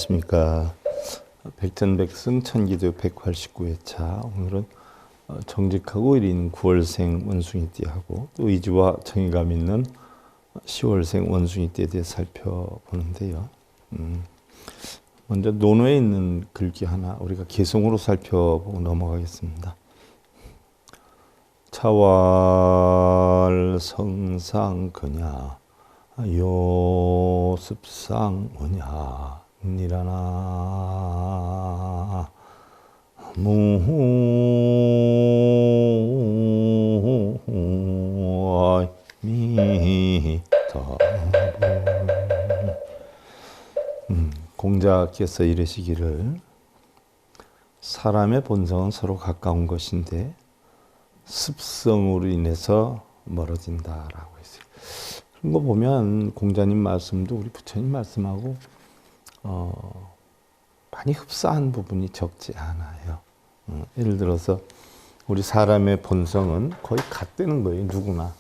안녕하십니까. 백전백승 천기도 189회차. 오늘은 정직하고 1인 9월생 원숭이띠하고 또 의지와 정의감 있는 10월생 원숭이띠에 대해 살펴보는데요. 먼저 논어에 있는 글귀 하나 우리가 개성으로 살펴보고 넘어가겠습니다. 차왈 성상 그냐 요습상 오냐 니라나 무미터. 공자께서 이르시기를 사람의 본성은 서로 가까운 것인데 습성으로 인해서 멀어진다라고 했어요. 그런 거 보면 공자님 말씀도 우리 부처님 말씀하고 많이 흡사한 부분이 적지 않아요. 예를 들어서 우리 사람의 본성은 거의 같다는 거예요. 누구나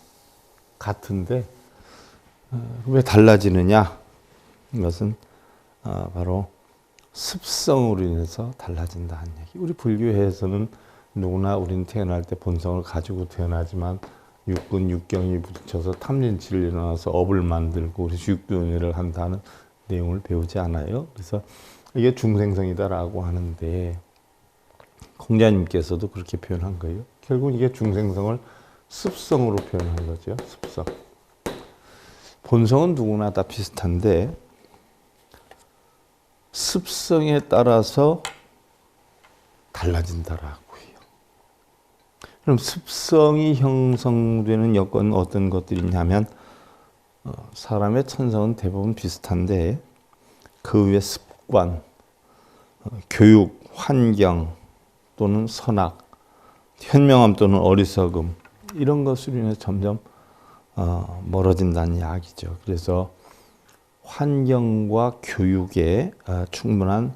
같은데 왜 달라지느냐? 이것은 바로 습성으로 인해서 달라진다는 얘기. 우리 불교에서는 누구나 우리는 태어날 때 본성을 가지고 태어나지만 육군, 육경이 부딪혀서 탐진치를 일어나서 업을 만들고 그래서 육도연회를 한다는 내용을 배우지 않아요. 그래서 이게 중생성이다라고 하는데 공자님께서도 그렇게 표현한 거예요. 결국 이게 중생성을 습성으로 표현한 거죠. 습성. 본성은 누구나 다 비슷한데 습성에 따라서 달라진다라고 해요. 그럼 습성이 형성되는 여건은 어떤 것들이 있냐면 사람의 천성은 대부분 비슷한데 그 위에 습관, 교육, 환경 또는 선악, 현명함 또는 어리석음 이런 것으로 인해 점점 멀어진다는 이야기죠. 그래서 환경과 교육에 충분한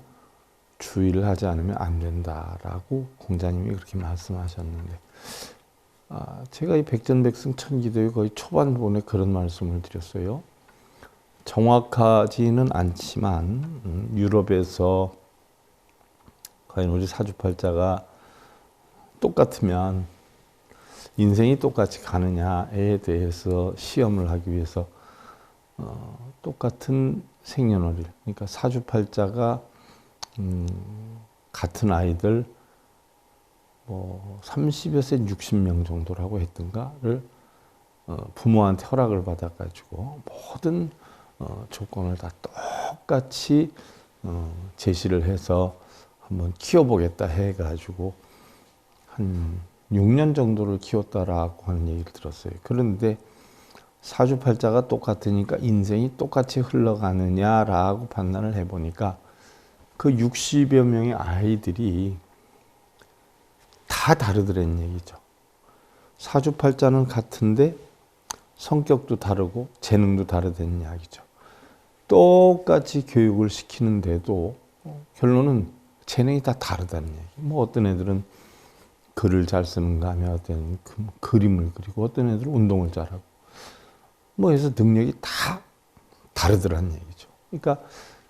주의를 하지 않으면 안 된다라고 공자님이 그렇게 말씀하셨는데 제가 이 백전백승 천기도의 거의 초반 부분에 그런 말씀을 드렸어요. 정확하지는 않지만 유럽에서 과연 우리 사주팔자가 똑같으면 인생이 똑같이 가느냐에 대해서 시험을 하기 위해서 똑같은 생년월일, 그러니까 사주팔자가 같은 아이들 뭐 30여 세 60명 정도라고 했던가를 부모한테 허락을 받아가지고 모든 조건을 다 똑같이 제시를 해서 한번 키워보겠다 해가지고 한 6년 정도를 키웠다라고 하는 얘기를 들었어요. 그런데 사주팔자가 똑같으니까 인생이 똑같이 흘러가느냐라고 판단을 해보니까 그 60여 명의 아이들이 다 다르더란 얘기죠. 사주팔자는 같은데 성격도 다르고 재능도 다르다는 이야기죠. 똑같이 교육을 시키는데도 결론은 재능이 다 다르다는 얘기. 뭐 어떤 애들은 글을 잘 쓰는가 하면 어떤 애들은 그림을 그리고 어떤 애들은 운동을 잘하고 뭐 해서 능력이 다 다르더라는 얘기죠. 그러니까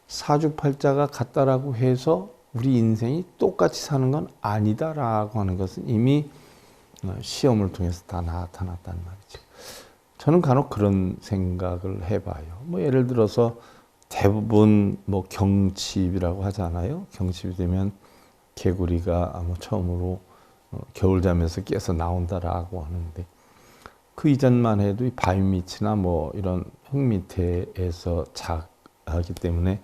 사주팔자가 같다라고 해서 우리 인생이 똑같이 사는 건 아니다라고 하는 것은 이미 시험을 통해서 다 나타났단 말이죠. 저는 간혹 그런 생각을 해봐요. 뭐 예를 들어서 대부분 뭐 경칩이라고 하잖아요. 경칩이 되면 개구리가 뭐 처음으로 겨울잠에서 깨서 나온다라고 하는데 그 이전만 해도 이 바위 밑이나 뭐 이런 흙 밑에서 자기 때문에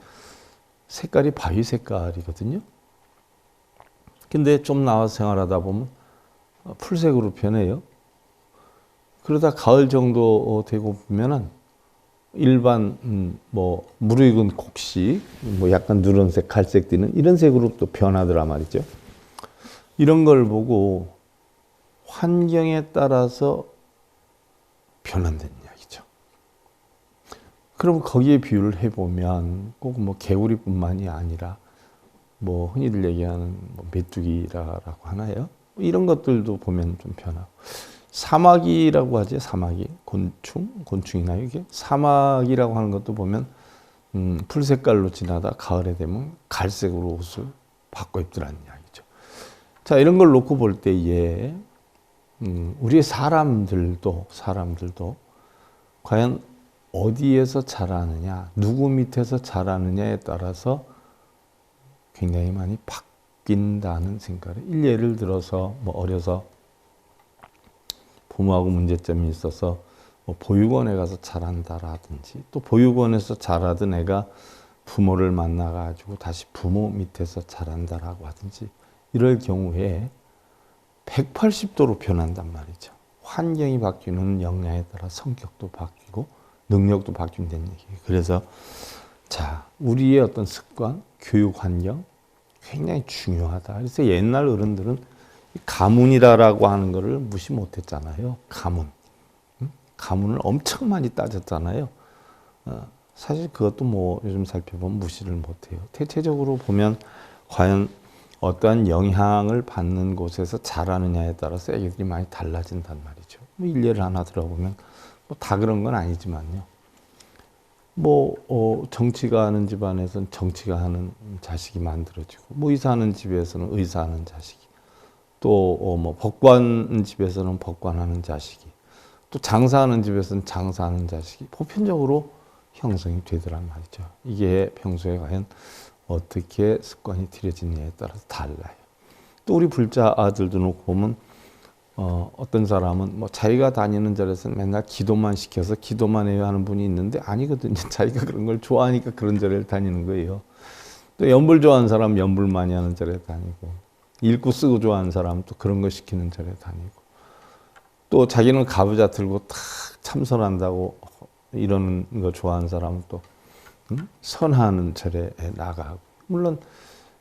색깔이 바위 색깔이거든요. 근데 좀 나와서 생활하다 보면 풀색으로 변해요. 그러다 가을 정도 되고 보면은 일반 뭐 무르익은 곡식, 뭐 약간 누런색, 갈색 띠는 이런 색으로 또 변하더라 말이죠. 이런 걸 보고 환경에 따라서 변한다는 이야기죠. 그럼 거기에 비유를 해보면 꼭 뭐 개구리뿐만이 아니라 뭐 흔히들 얘기하는 뭐 메뚜기라고 하나요? 이런 것들도 보면 좀 변하고 사마귀라고 하죠. 사마귀, 곤충이나요 이게? 사마귀라고 하는 것도 보면 풀 색깔로 지나다 가을에 되면 갈색으로 옷을 바꿔 입더라는 이야기죠. 자, 이런 걸 놓고 볼 때에 우리 사람들도 과연 어디에서 자라느냐, 누구 밑에서 자라느냐에 따라서 굉장히 많이 바뀐다는 생각을. 예를 들어서 뭐 어려서 부모하고 문제점이 있어서 뭐 보육원에 가서 자란다라든지, 또 보육원에서 자라던 애가 부모를 만나가지고 다시 부모 밑에서 자란다라고 하든지, 이럴 경우에 180도로 변한단 말이죠. 환경이 바뀌는 영향에 따라 성격도 바뀌고 능력도 바뀐다는 얘기예요. 그래서 자, 우리의 어떤 습관, 교육 환경 굉장히 중요하다. 그래서 옛날 어른들은 가문이라고 하는 것을 무시 못했잖아요. 가문. 가문을 엄청 많이 따졌잖아요. 사실 그것도 뭐 요즘 살펴보면 무시를 못해요. 대체적으로 보면 과연 어떠한 영향을 받는 곳에서 자라느냐에 따라서 애기들이 많이 달라진단 말이죠. 뭐 일례를 하나 들어보면 뭐 다 그런 건 아니지만요. 정치가 하는 집안에서는 정치가 하는 자식이 만들어지고, 뭐 의사하는 집에서는 의사하는 자식이, 또 법관 집에서는 법관하는 자식이, 또 장사하는 집에서는 장사하는 자식이 보편적으로 형성이 되더란 말이죠. 이게 평소에 과연 어떻게 습관이 들여지느냐에 따라서 달라요. 또 우리 불자 아들도 놓고 보면 어떤 사람은 뭐 자기가 다니는 절에서 맨날 기도만 시켜서 기도만 해야 하는 분이 있는데 아니거든요. 자기가 그런 걸 좋아하니까 그런 절에 다니는 거예요. 또 연불 좋아하는 사람 연불 많이 하는 절에 다니고, 읽고 쓰고 좋아하는 사람 또 그런 거 시키는 절에 다니고, 또 자기는 가부좌 들고 탁 참선한다고 이러는 거 좋아하는 사람은 또 선하는 절에 나가고, 물론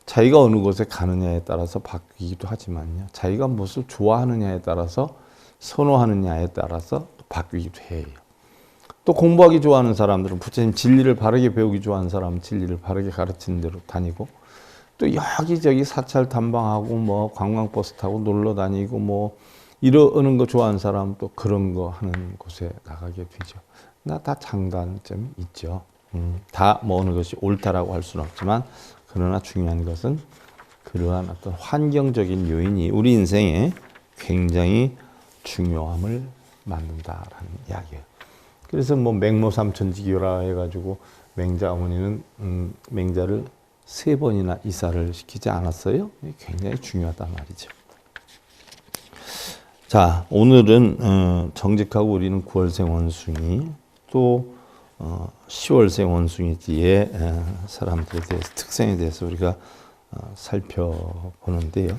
자기가 어느 곳에 가느냐에 따라서 바뀌기도 하지만요. 자기가 무엇을 좋아하느냐에 따라서, 선호하느냐에 따라서 바뀌기도 해요. 또 공부하기 좋아하는 사람들은 부처님 진리를 바르게 배우기 좋아하는 사람은 진리를 바르게 가르치는 대로 다니고, 또 여기저기 사찰 탐방하고 뭐 관광버스 타고 놀러 다니고 뭐 이러는 거 좋아하는 사람은 또 그런 거 하는 곳에 나가게 되죠. 다 장단점이 있죠. 다 뭐 어느 것이 옳다라고 할 수는 없지만, 그러나 중요한 것은 그러한 어떤 환경적인 요인이 우리 인생에 굉장히 중요함을 만든다라는 이야기예요. 그래서 뭐 맹모삼천지교라 해가지고 맹자 어머니는 맹자를 3번이나 이사를 시키지 않았어요. 굉장히 중요하단 말이죠. 자, 오늘은 정직하고 우리는 9월생 원숭이, 또 10월생 원숭이지의 사람들에 대해서, 특성에 대해서 우리가 살펴보는데요.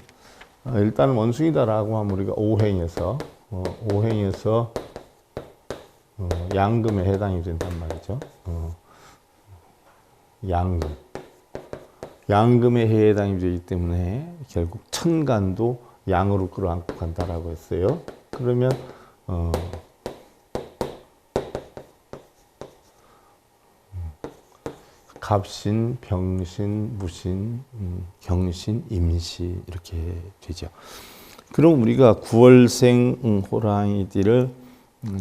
일단 원숭이다라고 하면 우리가 오행에서 양금에 해당이 된단 말이죠. 양금에 해당이 되기 때문에 결국 천간도 양으로 끌어안고 간다라고 했어요. 그러면 갑신, 병신, 무신, 경신, 임시 이렇게 되죠. 그럼 우리가 9월생 호랑이들을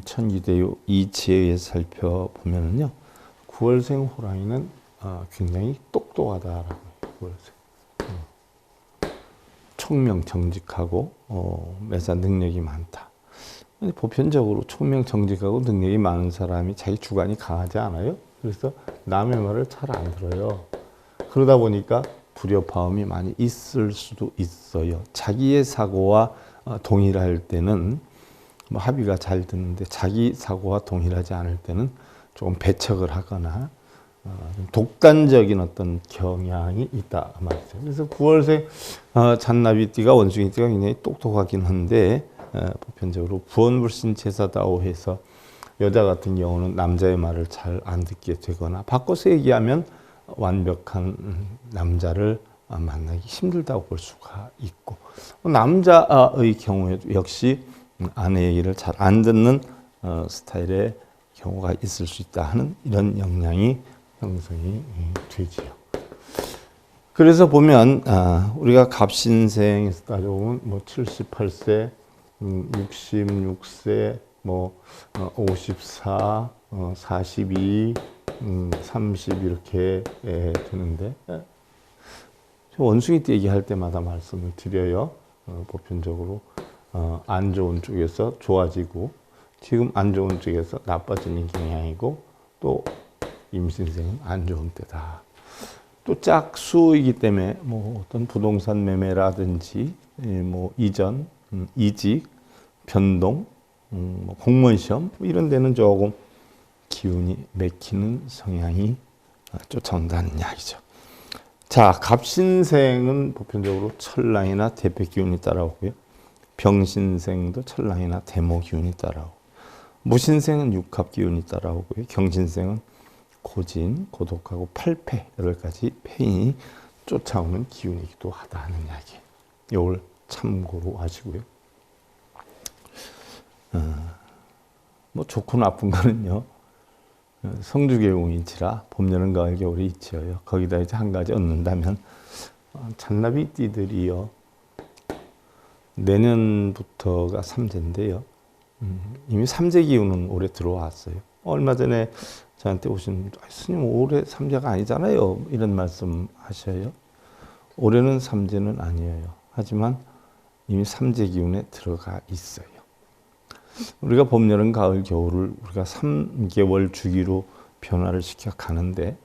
천기대요 이치에 의해 살펴보면요, 9월생 호랑이는 굉장히 똑똑하다라고 해요. 9월생. 총명 정직하고 매사 능력이 많다. 보편적으로 총명 정직하고 능력이 많은 사람이 자기 주관이 강하지 않아요. 그래서 남의 말을 잘 안 들어요. 그러다 보니까 불협화음이 많이 있을 수도 있어요. 자기의 사고와 동일할 때는 뭐 합의가 잘 드는데, 자기 사고와 동일하지 않을 때는 조금 배척을 하거나 독단적인 어떤 경향이 있다 말이죠. 그래서 9월생 잔나비띠가 원숭이띠가 굉장히 똑똑하긴 한데, 보편적으로 부원불신 제사다오 해서 여자 같은 경우는 남자의 말을 잘 안 듣게 되거나, 바꿔서 얘기하면 완벽한 남자를 만나기 힘들다고 볼 수가 있고, 남자의 경우에도 역시 아내 얘기를 잘 안 듣는 스타일의 경우가 있을 수 있다 하는 이런 영향이 형성이 되지요. 그래서 보면 우리가 갑신생에서 따져보면 뭐 78세, 66세, 뭐 54, 42, 30 이렇게 되는데 원숭이띠 얘기할 때마다 말씀을 드려요. 보편적으로 안 좋은 쪽에서 좋아지고 지금 안 좋은 쪽에서 나빠지는 경향이고 또 임신생은 안 좋은 때다. 또 짝수이기 때문에 뭐 어떤 부동산 매매라든지 뭐 이전, 이직, 변동, 뭐 공무원 시험 이런 데는 조금 기운이 맥히는 성향이 쫓아온다는 이야기죠. 자, 갑신생은 보편적으로 천랑이나 대패 기운이 따라오고요. 병신생도 천랑이나 대모 기운이 따라오고, 무신생은 육합 기운이 따라오고요. 경신생은 고진, 고독하고 팔패 여러 가지 패인이 쫓아오는 기운이기도 하다는 이야기. 이걸 참고로 하시고요. 뭐 좋고 나쁜 거는요. 성주개운인치라 봄, 여름, 가을, 겨울이 있지요. 거기다 이제 한 가지 얻는다면 잔나비띠들이요. 내년부터가 삼재인데요. 이미 삼재 기운은 올해 들어왔어요. 얼마 전에 저한테 오신 스님 올해 삼재가 아니잖아요. 이런 말씀 하셔요. 올해는 삼재는 아니에요. 하지만 이미 삼재 기운에 들어가 있어요. 우리가 봄, 여름, 가을, 겨울을 우리가 3개월 주기로 변화를 시켜 가는데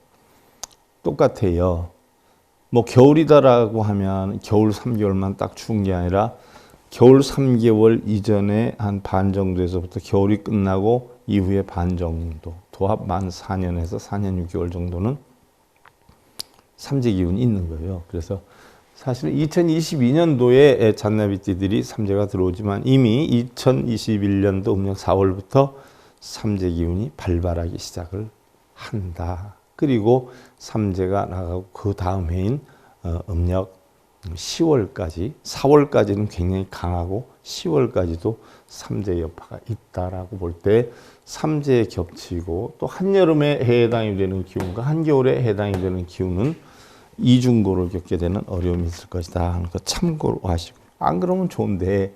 똑같아요. 뭐 겨울이다라고 하면 겨울 3개월만 딱 추운 게 아니라 겨울 3개월 이전에 한 반 정도에서부터 겨울이 끝나고 이후에 반 정도, 도합 만 4년에서 4년 6개월 정도는 삼재 기운이 있는 거예요. 그래서 사실은 2022년도에 잔나비띠들이 삼재가 들어오지만 이미 2021년도 음력 4월부터 삼재 기운이 발발하기 시작을 한다. 그리고 삼재가 나가고 그 다음 해인 음력 10월까지, 4월까지는 굉장히 강하고 10월까지도 삼재 여파가 있다라고 볼 때 삼재에 겹치고 또 한여름에 해당이 되는 기운과 한겨울에 해당이 되는 기운은 이중고를 겪게 되는 어려움이 있을 것이다 하는 거 참고로 하시고, 안 그러면 좋은데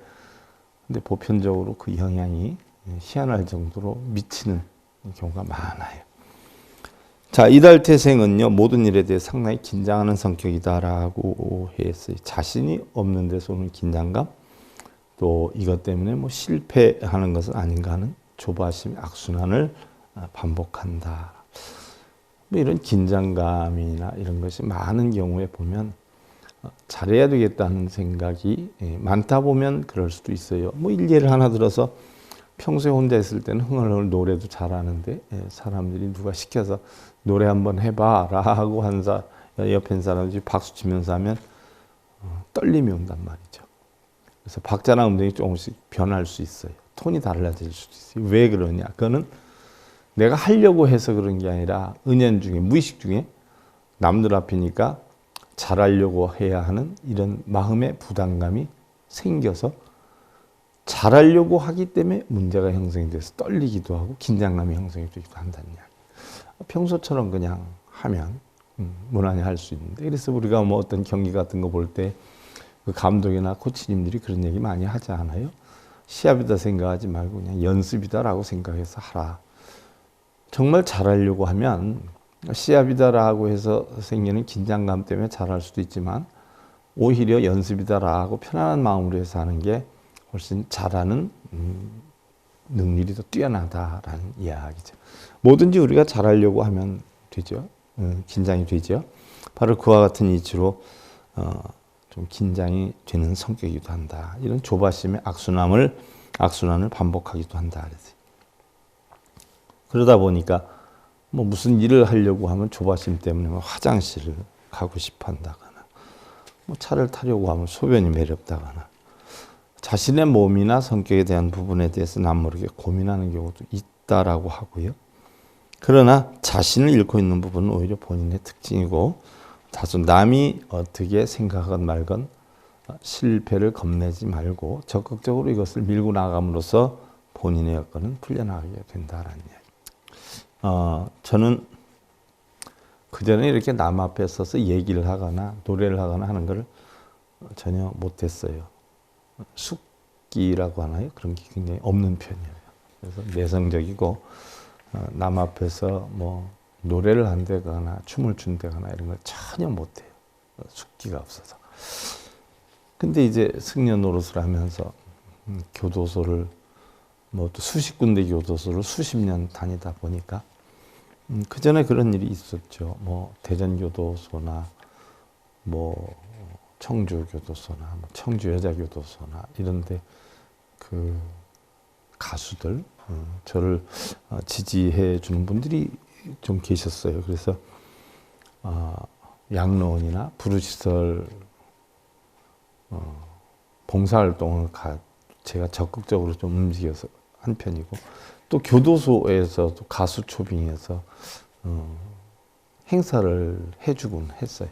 근데 보편적으로 그 영향이 희한할 정도로 미치는 경우가 많아요. 자, 이달 태생은요, 모든 일에 대해 상당히 긴장하는 성격이다라고 했어요. 자신이 없는 데서 오는 긴장감, 또 이것 때문에 뭐 실패하는 것은 아닌가 하는 조바심, 악순환을 반복한다. 뭐 이런 긴장감이나 이런 것이 많은 경우에 보면 잘해야 되겠다는 생각이 많다 보면 그럴 수도 있어요. 뭐 일례를 하나 들어서 평소에 혼자 있을 때는 흥얼흥얼 노래도 잘하는데 사람들이 누가 시켜서 노래 한번 해봐 라고 한 옆에 있는 사람들이 박수 치면서 하면 떨림이 온단 말이죠. 그래서 박자나 음정이 조금씩 변할 수 있어요. 톤이 달라질 수도 있어요. 왜 그러냐? 그거는 내가 하려고 해서 그런 게 아니라 은연중에, 무의식 중에 남들 앞이니까 잘하려고 해야 하는 이런 마음의 부담감이 생겨서 잘하려고 하기 때문에 문제가 형성이 돼서 떨리기도 하고 긴장감이 형성이 되기도 한다는 이야기. 평소처럼 그냥 하면 무난히 할 수 있는데, 그래서 우리가 뭐 어떤 경기 같은 거 볼 때 그 감독이나 코치님들이 그런 얘기 많이 하지 않아요? 시합이다 생각하지 말고 그냥 연습이다라고 생각해서 하라. 정말 잘하려고 하면 시합이다라고 해서 생기는 긴장감 때문에 잘할 수도 있지만 오히려 연습이다라고 편안한 마음으로 해서 하는 게 훨씬 잘하는 능률이 더 뛰어나다라는 이야기죠. 뭐든지 우리가 잘하려고 하면 되죠. 긴장이 되죠. 바로 그와 같은 이치로 좀 긴장이 되는 성격이기도 한다. 이런 조바심의 악순환을 반복하기도 한다. 그랬어요. 그러다 보니까 뭐 무슨 일을 하려고 하면 조바심 때문에 뭐 화장실을 가고 싶어 한다거나, 뭐 차를 타려고 하면 소변이 매렵다거나, 자신의 몸이나 성격에 대한 부분에 대해서 남모르게 고민하는 경우도 있다라고 하고요. 그러나 자신을 잃고 있는 부분은 오히려 본인의 특징이고, 다소 남이 어떻게 생각하건 말건 실패를 겁내지 말고 적극적으로 이것을 밀고 나감으로써 본인의 여건은 풀려나가게 된다라는 이야기. 저는 그전에 이렇게 남 앞에 서서 얘기를 하거나 노래를 하거나 하는 걸 전혀 못했어요. 숙기라고 하나요? 그런 게 굉장히 없는 편이에요. 그래서 내성적이고 남 앞에서 뭐 노래를 한다거나 춤을 춘다거나 이런 걸 전혀 못해요. 숙기가 없어서. 근데 이제 승려 노릇을 하면서 교도소를 뭐 또 수십 군데 교도소를 수십 년 다니다 보니까 그 전에 그런 일이 있었죠. 뭐 대전 교도소나 뭐 청주 교도소나 뭐 청주 여자 교도소나 이런데 그 가수들 저를 지지해 주는 분들이 좀 계셨어요. 그래서 양로원이나 부르시설 봉사활동을 제가 적극적으로 좀 움직여서 한 편이고 또 교도소에서도 가수 초빙해서 행사를 해주곤 했어요.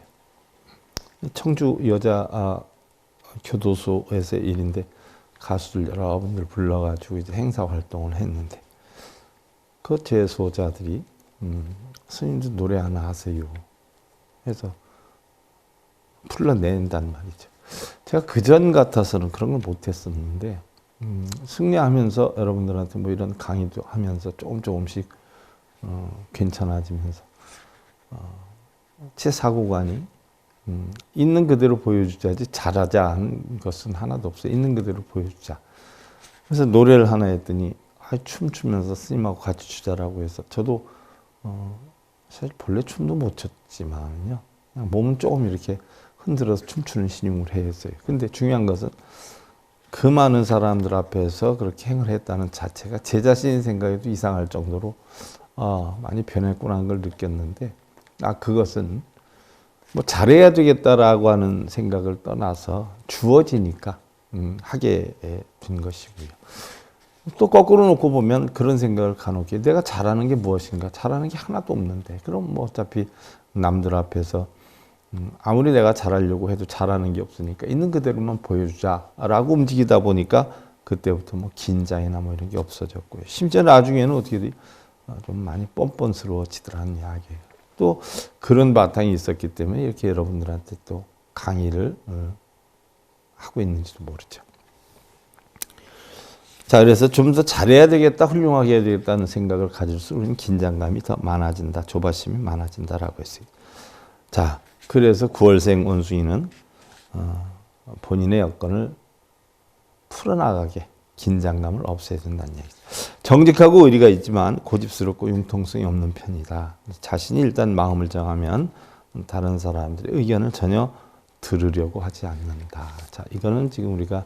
청주 여자 교도소에서의 일인데 가수들 여러분들 불러가지고 이제 행사 활동을 했는데 그 재소자들이 스님들 노래 하나 하세요 해서 불러낸단 말이죠. 제가 그전 같아서는 그런 걸 못했었는데 승려하면서 여러분들한테 뭐 이런 강의도 하면서 조금씩 괜찮아지면서 제 사고관이 있는 그대로 보여주자지 잘하자 한 것은 하나도 없어요. 있는 그대로 보여주자. 그래서 노래를 하나 했더니 춤추면서 스님하고 같이 추자라고 해서 저도 사실 본래 춤도 못 췄지만요. 그냥 몸은 조금 이렇게 흔들어서 춤추는 신용을 했어요. 근데 중요한 것은 그 많은 사람들 앞에서 그렇게 행을 했다는 자체가 제 자신 생각에도 이상할 정도로 많이 변했구나 하는 걸 느꼈는데 그것은 뭐 잘해야 되겠다라고 하는 생각을 떠나서 주어지니까 하게 된 것이고요. 또 거꾸로 놓고 보면 그런 생각을 간혹 내가 잘하는 게 무엇인가? 잘하는 게 하나도 없는데 그럼 뭐 어차피 남들 앞에서 아무리 내가 잘하려고 해도 잘하는 게 없으니까 있는 그대로만 보여주자라고 움직이다 보니까 그때부터 뭐 긴장이나 뭐 이런 게 없어졌고요. 심지어 나중에는 어떻게 좀 많이 뻔뻔스러워지더라는 이야기예요. 또 그런 바탕이 있었기 때문에 이렇게 여러분들한테 또 강의를 하고 있는지도 모르죠. 자, 그래서 좀 더 잘해야 되겠다, 훌륭하게 해야 되겠다는 생각을 가질수록 우리는 긴장감이 더 많아진다, 조바심이 많아진다라고 했어요. 자, 그래서 9월생 원숭이는 본인의 여건을 풀어나가게 긴장감을 없애야 된다는 얘기죠. 정직하고 의리가 있지만 고집스럽고 융통성이 없는 편이다. 자신이 일단 마음을 정하면 다른 사람들의 의견을 전혀 들으려고 하지 않는다. 자, 이거는 지금 우리가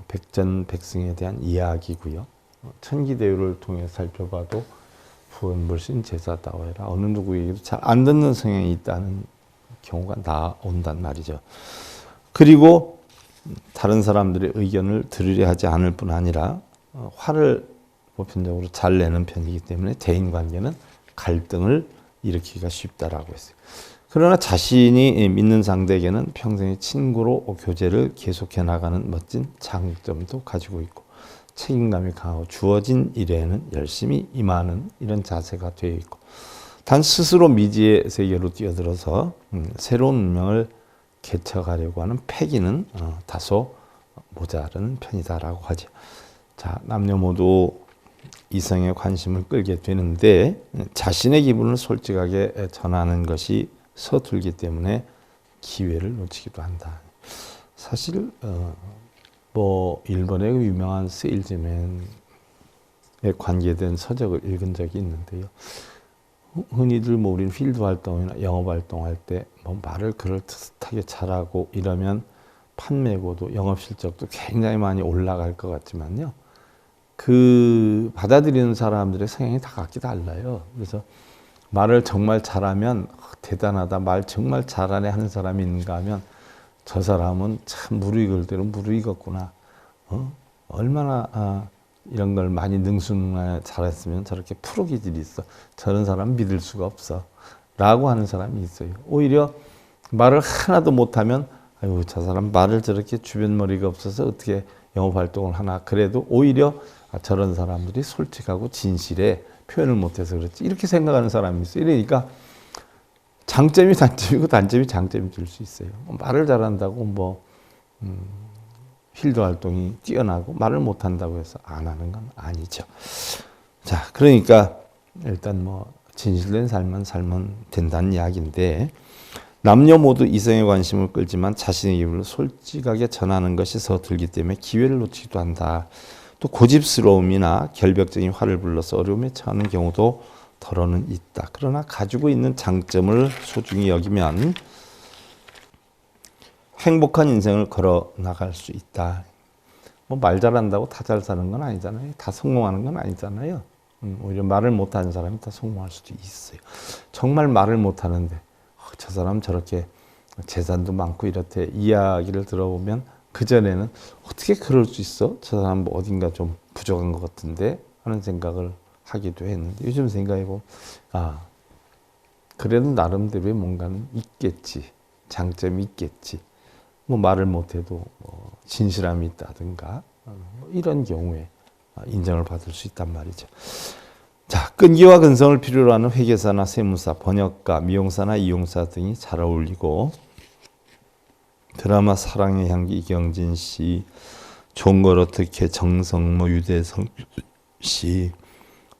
백전백승에 대한 이야기고요. 천기대유를 통해 살펴봐도 부원불신 제사다워해라. 어느 누구에게도 잘 안 듣는 성향이 있다는 경우가 나온단 말이죠. 그리고 다른 사람들의 의견을 들으려 하지 않을 뿐 아니라 화를 보편적으로 잘 내는 편이기 때문에 대인관계는 갈등을 일으키기가 쉽다라고 했어요. 그러나 자신이 믿는 상대에게는 평생의 친구로 교제를 계속해 나가는 멋진 장점도 가지고 있고 책임감이 강하고 주어진 일에는 열심히 임하는 이런 자세가 되어 있고 단 스스로 미지의 세계로 뛰어들어서 새로운 운명을 개척하려고 하는 패기는 다소 모자라는 편이다라고 하죠. 자, 남녀 모두 이성의 관심을 끌게 되는데 자신의 기분을 솔직하게 전하는 것이 서툴기 때문에 기회를 놓치기도 한다. 사실 뭐 일본의 유명한 세일즈맨에 관계된 서적을 읽은 적이 있는데요. 흔히들 뭐 우리는 필드 활동이나 영업 활동할 때 뭐 말을 그럴듯하게 잘하고 이러면 판매고도 영업 실적도 굉장히 많이 올라갈 것 같지만요. 그 받아들이는 사람들의 성향이 다 각기 달라요. 그래서 말을 정말 잘하면 대단하다, 말 정말 잘하네 하는 사람이 있는가 하면 저 사람은 참 무르익을 대로 무르익었구나. 얼마나 이런 걸 많이 능수능란하게 잘했으면 저렇게 프로 기질이 있어. 저런 사람 믿을 수가 없어. 라고 하는 사람이 있어요. 오히려 말을 하나도 못하면 아유 저 사람 말을 저렇게 주변 머리가 없어서 어떻게 영업 활동을 하나. 그래도 오히려 저런 사람들이 솔직하고 진실에 표현을 못해서 그렇지. 이렇게 생각하는 사람이 있어요. 이러니까 장점이 단점이고 단점이 장점이 될 수 있어요. 말을 잘한다고 뭐 필드 활동이 뛰어나고 말을 못한다고 해서 안 하는 건 아니죠. 자, 그러니까 일단 뭐 진실된 삶만 살면 된다는 이야기인데, 남녀 모두 이성의 관심을 끌지만 자신의 기분을 솔직하게 전하는 것이 서툴기 때문에 기회를 놓치기도 한다. 또 고집스러움이나 결벽적인 화를 불러서 어려움에 처하는 경우도 더러는 있다. 그러나 가지고 있는 장점을 소중히 여기면 행복한 인생을 걸어 나갈 수 있다. 뭐 말 잘한다고 다 잘 사는 건 아니잖아요. 다 성공하는 건 아니잖아요. 오히려 말을 못하는 사람이 다 성공할 수도 있어요. 정말 말을 못하는데 저 사람 저렇게 재산도 많고 이렇대 이야기를 들어보면 그전에는 어떻게 그럴 수 있어? 저 사람 뭐 어딘가 좀 부족한 것 같은데 하는 생각을 하기도 했는데, 요즘 생각해보면 그래도 나름대로의 뭔가는 있겠지. 장점이 있겠지. 뭐 말을 못해도 뭐 진실함이 있다든가 이런 경우에 인정을 받을 수 있단 말이죠. 자, 끈기와 근성을 필요로 하는 회계사나 세무사, 번역가, 미용사나 이용사 등이 잘 어울리고, 드라마 사랑의 향기 이경진 씨, 종걸 어떻게 정성모 유대성 씨,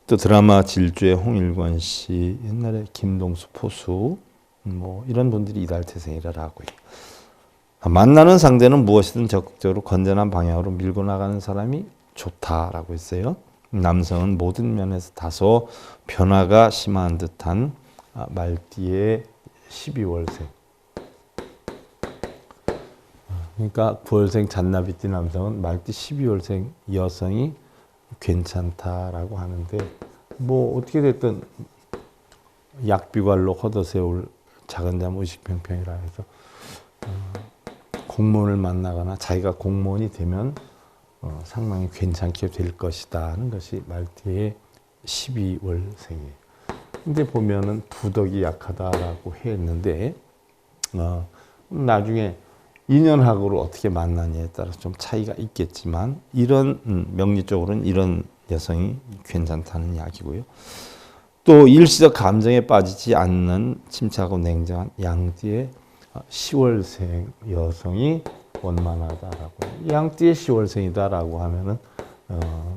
또 드라마 질주의 홍일권 씨, 옛날에 김동수 포수, 뭐 이런 분들이 이달태생이라고요. 만나는 상대는 무엇이든 적극적으로 건전한 방향으로 밀고 나가는 사람이 좋다라고 했어요. 남성은 모든 면에서 다소 변화가 심한 듯한 말띠의 12월생. 그러니까 9월생 잔나비띠 남성은 말띠 12월생 여성이 괜찮다라고 하는데, 뭐 어떻게 됐든 약비관로 걷어세울 작은 잠 의식평평이라 해서 공무원을 만나거나 자기가 공무원이 되면 상당히 괜찮게 될 것이다 하는 것이 말띠의 12월생이에요. 근데 보면은 부덕이 약하다라고 했는데, 나중에 인연학으로 어떻게 만나냐에 따라서 좀 차이가 있겠지만, 이런 명리적으로는 이런 여성이 괜찮다는 이야기고요. 또 일시적 감정에 빠지지 않는 침착하고 냉정한 양띠의 10월생 여성이 원만하다라고. 양띠의 10월생이다라고 하면은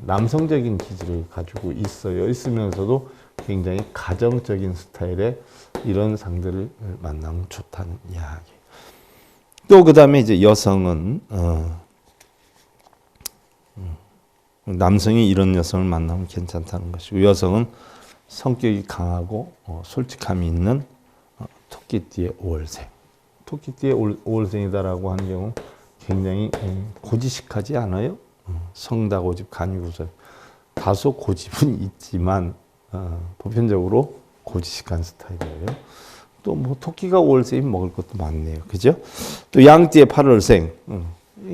남성적인 기질을 가지고 있으면서도 굉장히 가정적인 스타일의 이런 상들을 만나면 좋다는 이야기. 또 그다음에 이제 여성은 남성이 이런 여성을 만나면 괜찮다는 것이고, 여성은 성격이 강하고 솔직함이 있는 토끼띠의 5월생. 토끼띠의 5월생이다라고 하는 경우 굉장히 고지식하지 않아요. 성다고집 간이구설. 다소 고집은 있지만 보편적으로 고지식한 스타일이에요. 또 뭐 토끼가 5월생이 먹을 것도 많네요. 그죠? 또 양띠의 8월생.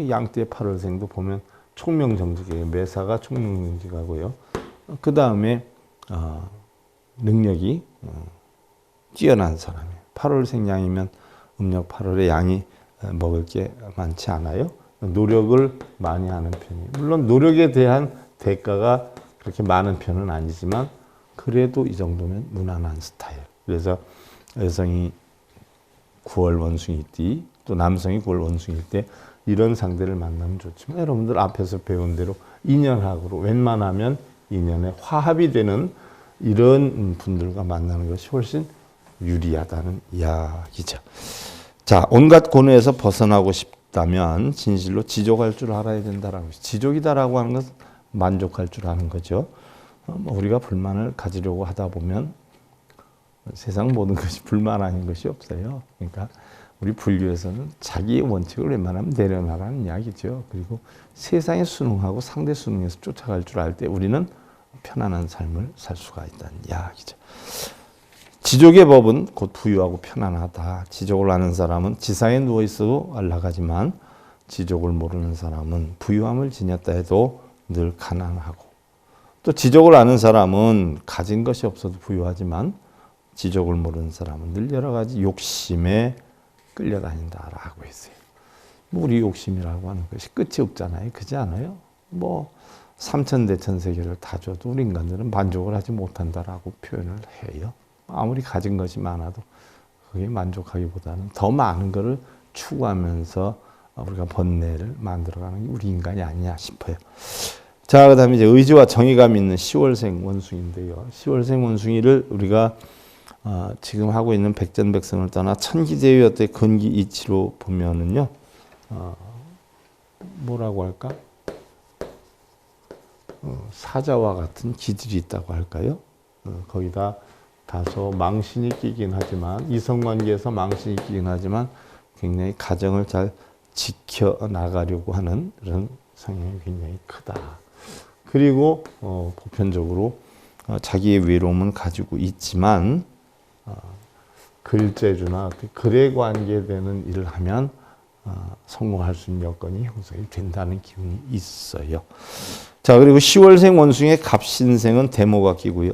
양띠의 8월생도 보면 총명정직이에요. 매사가 총명정직하고요. 그 다음에 능력이 뛰어난 사람이에요. 8월생 양이면 음력 8월에 양이 먹을 게 많지 않아요. 노력을 많이 하는 편이에요. 물론 노력에 대한 대가가 그렇게 많은 편은 아니지만 그래도 이 정도면 무난한 스타일. 그래서 여성이 9월 원숭이띠, 또 남성이 9월 원숭이일 때 이런 상대를 만나면 좋지만, 여러분들 앞에서 배운 대로 인연학으로 웬만하면 인연에 화합이 되는 이런 분들과 만나는 것이 훨씬 유리하다는 이야기죠. 자, 온갖 고뇌에서 벗어나고 싶다면 진실로 지족할 줄 알아야 된다라고. 지족이다라고 하는 것은 만족할 줄 아는 거죠. 우리가 불만을 가지려고 하다 보면 세상 모든 것이 불만 아닌 것이 없어요. 그러니까 우리 불교에서는 자기의 원칙을 웬만하면 내려놔라는 이야기죠. 그리고 세상에 순응하고 상대 순응해서 쫓아갈 줄 알 때 우리는 편안한 삶을 살 수가 있다는 이야기죠. 지족의 법은 곧 부유하고 편안하다. 지족을 아는 사람은 지상에 누워있어도 안락하지만, 지족을 모르는 사람은 부유함을 지녔다 해도 늘 가난하고, 또 지족을 아는 사람은 가진 것이 없어도 부유하지만, 지족을 모르는 사람은 늘 여러 가지 욕심에 끌려다닌다라고 했어요. 우리 욕심이라고 하는 것이 끝이 없잖아요. 그렇지 않아요? 뭐 삼천대천세계를 다 줘도 우리 인간들은 만족을 하지 못한다라고 표현을 해요. 아무리 가진 것이 많아도 그게 만족하기보다는 더 많은 것을 추구하면서 우리가 번뇌를 만들어가는 게 우리 인간이 아니냐 싶어요. 자, 그 다음에 이제 의지와 정의감 있는 10월생 원숭이인데요. 10월생 원숭이를 우리가 지금 하고 있는 백전백승을 떠나 천기제위어때 근기 이치로 보면은요, 뭐라고 할까? 사자와 같은 기질이 있다고 할까요? 거기다 다소 망신이 끼긴 하지만, 이성관계에서 망신이 끼긴 하지만 굉장히 가정을 잘 지켜나가려고 하는 그런 성향이 굉장히 크다. 그리고 보편적으로 자기의 외로움은 가지고 있지만 글재주나 글에 관계되는 일을 하면 성공할 수 있는 여건이 형성이 된다는 기운이 있어요. 자, 그리고 10월생 원숭이의 갑신생은 대모가 끼고요.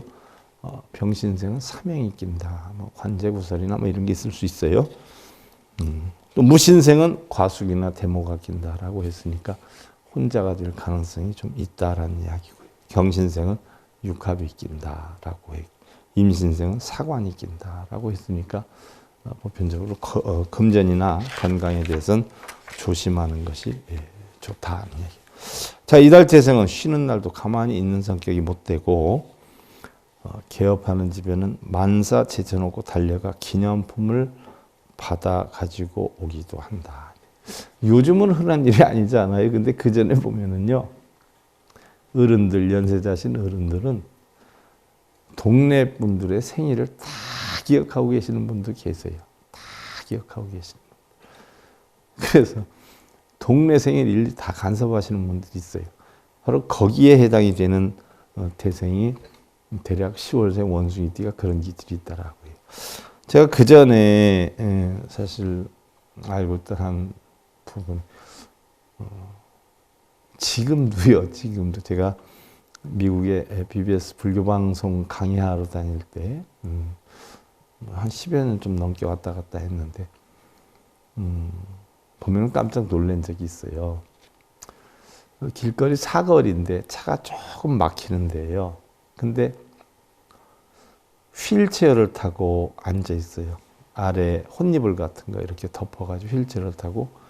병신생은 사명이 낀다. 뭐 관제구설이나 뭐 이런 게 있을 수 있어요. 또 무신생은 과숙이나 대모가 낀다라고 했으니까 혼자가 될 가능성이 좀 있다라는 이야기고요. 경신생은 육합이 낀다라고 했고, 임신생은 사관이 낀다라고 했으니까 보편적으로 금전이나 건강에 대해서는 조심하는 것이 좋다는 얘기. 자, 이달재생은 쉬는 날도 가만히 있는 성격이 못 되고, 개업하는 집에는 만사 제쳐놓고 달려가 기념품을 받아 가지고 오기도 한다. 요즘은 흔한 일이 아니지 않아요? 근데 그 전에 보면은요, 어른들, 연세자신 어른들은 동네 분들의 생일을 다 기억하고 계시는 분도 계세요. 다 기억하고 계시는 분. 그래서 동네 생일 일일이 다 간섭하시는 분들이 있어요. 바로 거기에 해당이 되는 태생이 대략 10월생 원숭이띠가 그런 기질이 있다라고요. 제가 그 전에 사실 알고 있던 한 부분, 지금도 제가 미국의 BBS 불교방송 강의하러 다닐 때, 한 10여 년 좀 넘게 왔다 갔다 했는데, 보면 깜짝 놀란 적이 있어요. 길거리 사거리인데 차가 조금 막히는데요. 근데 휠체어를 타고 앉아 있어요. 아래 혼이불 같은 거 이렇게 덮어가지고 휠체어를 타고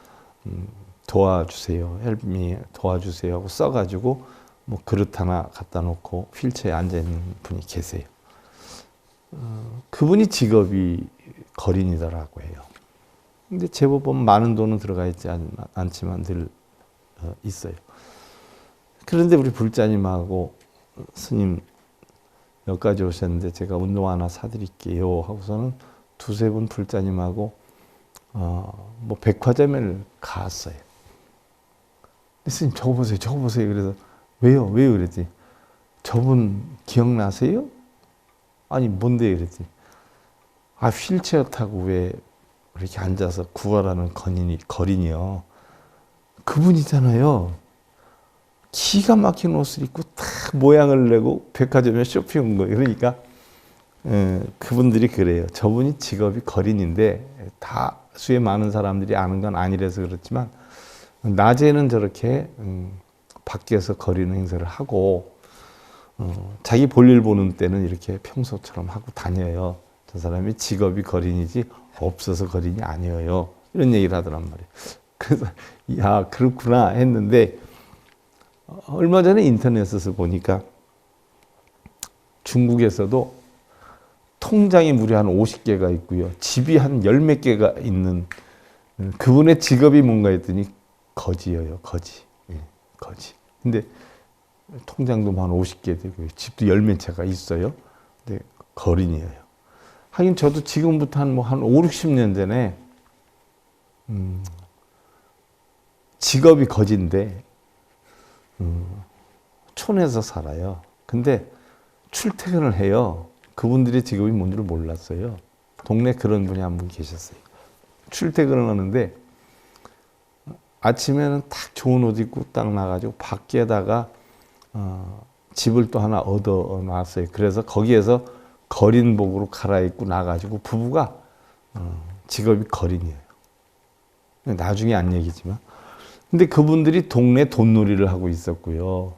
도와주세요. 헬미 도와주세요 하고 써가지고 뭐 그릇 하나 갖다 놓고 휠체어에 앉아 있는 분이 계세요. 그분이 직업이 거린이더라고 해요. 근데 제법 많은 돈은 들어가 있지 않지만 늘 있어요. 그런데 우리 불자님하고 스님 여기까지 오셨는데 제가 운동 하나 사드릴게요 하고서는 두세 분 불자님하고 뭐 백화점을 갔어요. 스님 저거 보세요. 그래서 왜요 그랬지. 저분 기억나세요? 아니 뭔데 그랬지. 휠체어 타고 왜 이렇게 앉아서 구걸하는 거린이요. 그분이잖아요. 기가 막힌 옷을 입고 딱 모양을 내고 백화점에 쇼핑 온 거예요. 그러니까 그분들이 그래요. 저분이 직업이 거린인데 다수의 많은 사람들이 아는 건 아니라서 그렇지만 낮에는 저렇게 밖에서 거리는 행사를 하고 자기 볼일 보는 때는 이렇게 평소처럼 하고 다녀요. 저 사람이 직업이 거린이지 없어서 거린이 아니에요. 이런 얘기를 하더란 말이에요. 그래서 야 그렇구나 했는데 얼마 전에 인터넷에서 보니까 중국에서도 통장이 무려 한 50개가 있고요. 집이 한 열 몇 개가 있는 그분의 직업이 뭔가 했더니 거지예요. 거지. 예, 거지. 근데 통장도 한 50개 되고 집도 열 몇 채가 있어요. 근데 거린이에요. 하긴 저도 지금부터 한 5, 60년 전에 직업이 거지인데 촌에서 살아요. 근데 출퇴근을 해요. 그분들의 직업이 뭔지를 몰랐어요. 동네 그런 분이 한 분 계셨어요. 출퇴근을 하는데 아침에는 딱 좋은 옷 입고 딱 나가지고 밖에다가 집을 또 하나 얻어 놨어요. 그래서 거기에서 거린복으로 갈아입고 나가지고 부부가 직업이 거린이에요. 나중에 안 얘기지만. 근데 그분들이 동네 돈놀이를 하고 있었고요.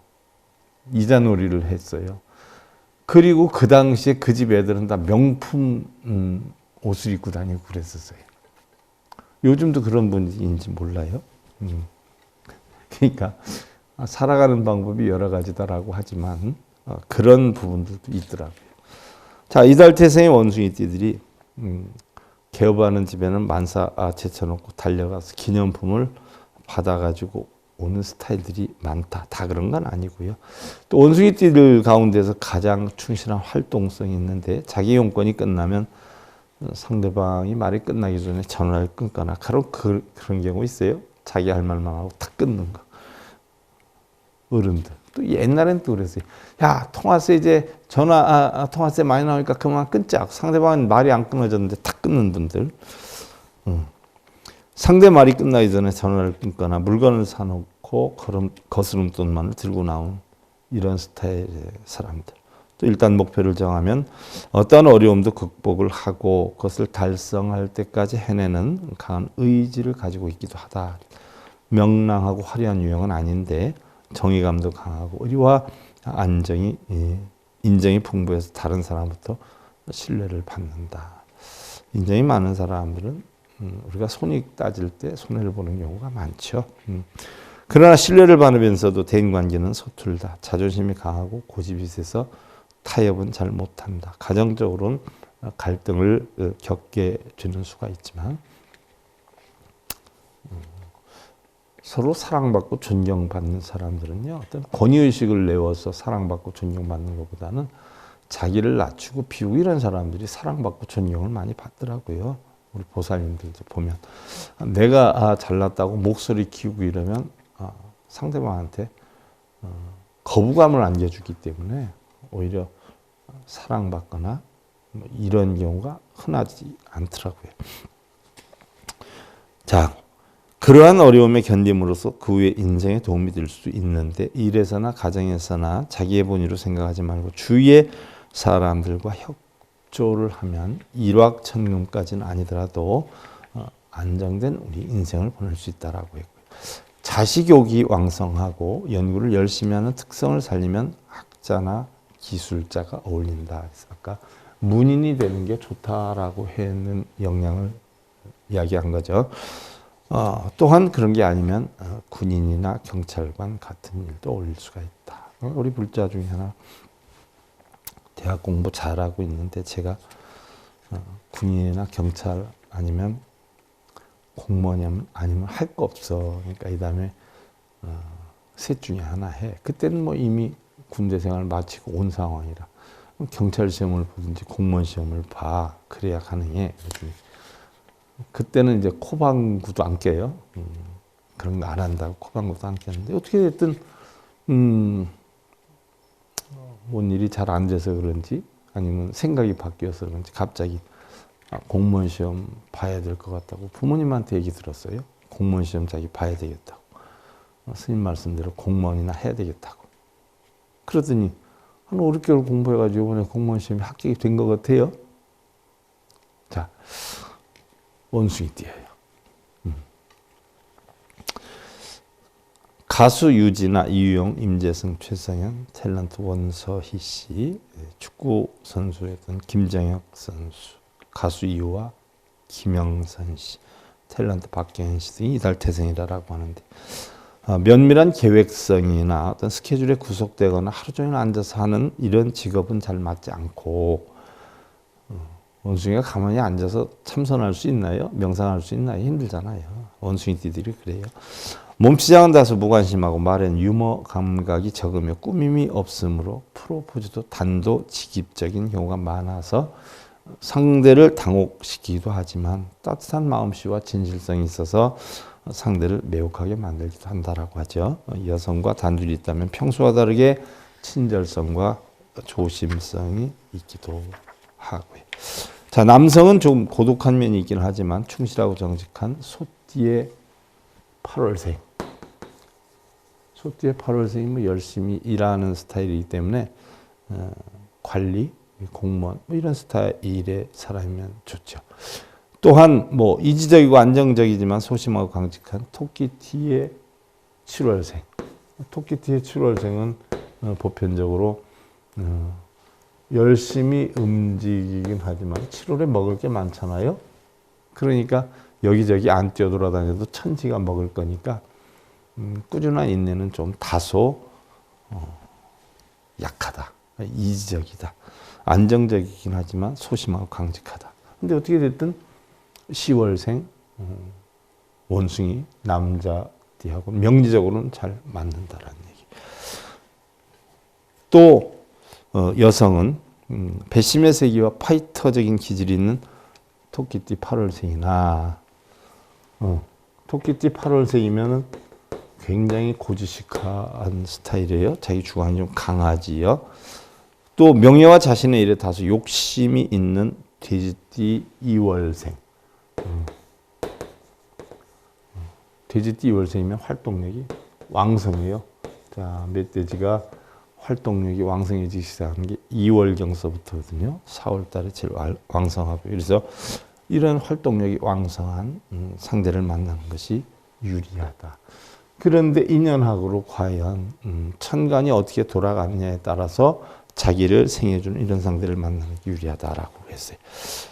이자놀이를 했어요. 그리고 그 당시에 그 집 애들은 다 명품 옷을 입고 다니고 그랬었어요. 요즘도 그런 분인지 몰라요. 그러니까 살아가는 방법이 여러 가지다라고 하지만 그런 부분들도 있더라고요. 자, 이달 태생의 원숭이띠들이 개업하는 집에는 만사 제쳐놓고 달려가서 기념품을 받아가지고 오는 스타일들이 많다. 다 그런 건 아니고요. 또 원숭이띠들 가운데서 가장 충실한 활동성이 있는데 자기 용건이 끝나면 상대방이 말이 끝나기 전에 전화를 끊거나 그런 경우 있어요. 자기 할 말만 하고 탁 끊는 거. 어른들. 또 옛날엔 또 그랬어요. 야, 통화세 이제 통화세 많이 나오니까 그만 끊자. 상대방은 말이 안 끊어졌는데 탁 끊는 분들. 상대 말이 끝나기 전에 전화를 끊거나 물건을 사놓고 거스름돈만을 들고 나온 이런 스타일의 사람들. 또 일단 목표를 정하면 어떤 어려움도 극복을 하고 그것을 달성할 때까지 해내는 강한 의지를 가지고 있기도 하다. 명랑하고 화려한 유형은 아닌데 정의감도 강하고 의리와 인정이 풍부해서 다른 사람부터 신뢰를 받는다. 인정이 많은 사람들은 우리가 손익 따질 때 손해를 보는 경우가 많죠. 그러나 신뢰를 받으면서도 대인관계는 서툴다. 자존심이 강하고 고집이 세서 타협은 잘 못한다. 가정적으로는 갈등을 겪게 되는 수가 있지만 서로 사랑받고 존경받는 사람들은요, 어떤 권위의식을 내워서 사랑받고 존경받는 것보다는 자기를 낮추고 비우고 이런 사람들이 사랑받고 존경을 많이 받더라고요. 우리 보살님들 보면. 내가 잘났다고 목소리 키우고 이러면 상대방한테 거부감을 안겨주기 때문에 오히려 사랑받거나 이런 경우가 흔하지 않더라고요. 자, 그러한 어려움에 견딤으로써 그 후에 인생에 도움이 될 수 있는데 일에서나 가정에서나 자기의 본의로 생각하지 말고 주위의 사람들과 협조를 하면 일확천금까지는 아니더라도 안정된 우리 인생을 보낼 수 있다라고 했고요. 자식욕이 왕성하고 연구를 열심히 하는 특성을 살리면 학자나 기술자가 어울린다. 아까 문인이 되는 게 좋다라고 했는 영향을 이야기한 거죠. 또한 그런 게 아니면 군인이나 경찰관 같은 일도 어울릴 수가 있다. 우리 불자 중에 하나 대학 공부 잘하고 있는데 제가 군인이나 경찰 아니면 공무원 아니면 할 거 없어. 그러니까 이 다음에 셋 중에 하나 해. 그때는 뭐 이미 군대 생활 마치고 온 상황이라 경찰 시험을 보든지 공무원 시험을 봐. 그래야 가능해. 그때는 이제 코방구도 안 껴요. 그런 거 안 한다고 코방구도 안 꼈는데 어떻게 됐든 뭔 일이 잘 안 돼서 그런지 아니면 생각이 바뀌어서 그런지 갑자기 공무원 시험 봐야 될 것 같다고 부모님한테 얘기 들었어요. 공무원 시험 자기 봐야 되겠다고. 스님 말씀대로 공무원이나 해야 되겠다고. 그러더니 한 5, 6개월 공부해가지고 이번에 공무원 시험에 합격이 된 것 같아요. 자, 원숭이띠예요. 가수 유지나 이유용, 임재승, 최성현, 탤런트 원서희 씨, 축구 선수였던 김정혁 선수, 가수 이유와 김영선 씨, 탤런트 박경현 씨 등이 이달 태생이라고 하는데 면밀한 계획성이나 어떤 스케줄에 구속되거나 하루 종일 앉아서 하는 이런 직업은 잘 맞지 않고 원숭이가 가만히 앉아서 참선할 수 있나요? 명상할 수 있나요? 힘들잖아요. 원숭이띠들이 그래요. 몸치장은 다소 무관심하고 말엔 유머 감각이 적으며 꾸밈이 없으므로 프로포즈도 단도직입적인 경우가 많아서 상대를 당혹시키기도 하지만 따뜻한 마음씨와 진실성이 있어서 상대를 매혹하게 만들기도 한다라고 하죠. 여성과 단둘이 있다면 평소와 다르게 친절성과 조심성이 있기도 하고요. 자, 남성은 좀 고독한 면이 있긴 하지만 충실하고 정직한 소띠의 8월생. 소띠의 8월생이 뭐 열심히 일하는 스타일이기 때문에 관리, 공무원 뭐 이런 스타일의 사람이면 좋죠. 또한 뭐 이지적이고 안정적이지만 소심하고 강직한 토끼띠의 7월생. 토끼띠의 7월생은 보편적으로 열심히 움직이긴 하지만 7월에 먹을 게 많잖아요. 그러니까 여기저기 안 뛰어돌아다녀도 천지가 먹을 거니까 꾸준한 인내는 좀 다소 약하다. 이지적이다. 안정적이긴 하지만 소심하고 강직하다. 근데 어떻게 됐든 10월생 원숭이 남자띠하고 명리적으로는 잘 맞는다라는 얘기. 또 여성은 배심의 세기와 파이터적인 기질이 있는 토끼띠 8월생이나 토끼띠 8월생이면은 굉장히 고지식한 스타일이에요. 자기 주관이 좀 강하지요. 또 명예와 자신의 일에 다소 욕심이 있는 돼지띠 2월생. 돼지띠 2월생이면 활동력이 왕성해요. 자, 멧돼지가 활동력이 왕성해지기 시작하는 게 2월경서부터거든요. 4월 달에 제일 왕성하고. 그래서 이런 활동력이 왕성한 상대를 만나는 것이 유리하다. 그런데 인연학으로 과연 천간이 어떻게 돌아가느냐에 따라서 자기를 생해주는 이런 상대를 만나는 게 유리하다라고 했어요.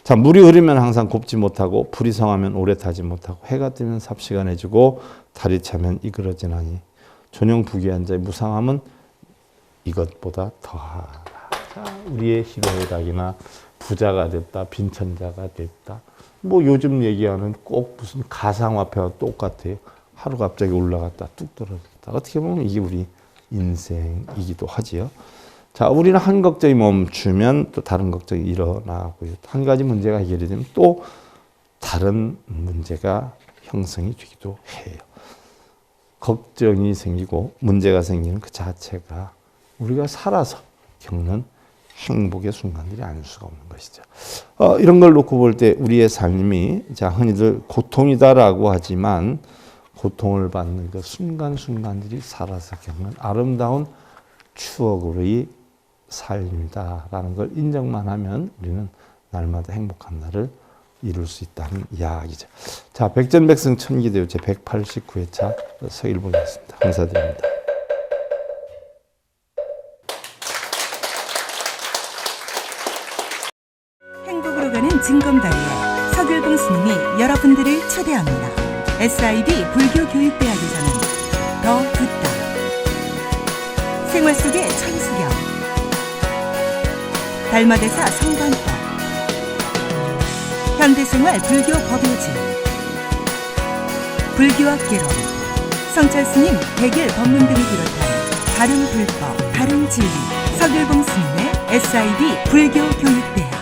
자, 물이 흐르면 항상 곱지 못하고 불이 성하면 오래 타지 못하고 해가 뜨면 삽시간해지고 달이 차면 이그러지나니 존영부귀한 자의 무상함은 이것보다 더하라. 자, 우리의 희로애락이나 부자가 됐다, 빈천자가 됐다. 뭐 요즘 얘기하는 꼭 무슨 가상화폐와 똑같아요. 하루 갑자기 올라갔다 뚝 떨어졌다. 어떻게 보면 이게 우리 인생이기도 하지요. 자, 우리는 한 걱정이 멈추면 또 다른 걱정이 일어나고요. 한 가지 문제가 해결이 되면 또 다른 문제가 형성이 되기도 해요. 걱정이 생기고 문제가 생기는 그 자체가 우리가 살아서 겪는 행복의 순간들이 아닐 수가 없는 것이죠. 이런 걸 놓고 볼 때 우리의 삶이 자, 흔히들 고통이다라고 하지만 고통을 받는 그 순간순간들이 살아서 겪는 아름다운 추억으로의 삶이다라는 걸 인정만 하면 우리는 날마다 행복한 날을 이룰 수 있다는 이야기죠. 자, 백전백승 천기대요 제 189회차 서일봉이었습니다. 감사드립니다. 행복으로 가는 징검다리에 서길봉 스님이 여러분들을 초대합니다. SIB 불교교육대학에서는 더 듣다, 생활 속의 천수경, 달마대사 성관법, 현대생활 불교 법요지, 불교학개론, 성찰스님 백일 법문 등을 비롯한 다른 불법, 다른 진리, 서길봉 스님의 SIB 불교교육대학.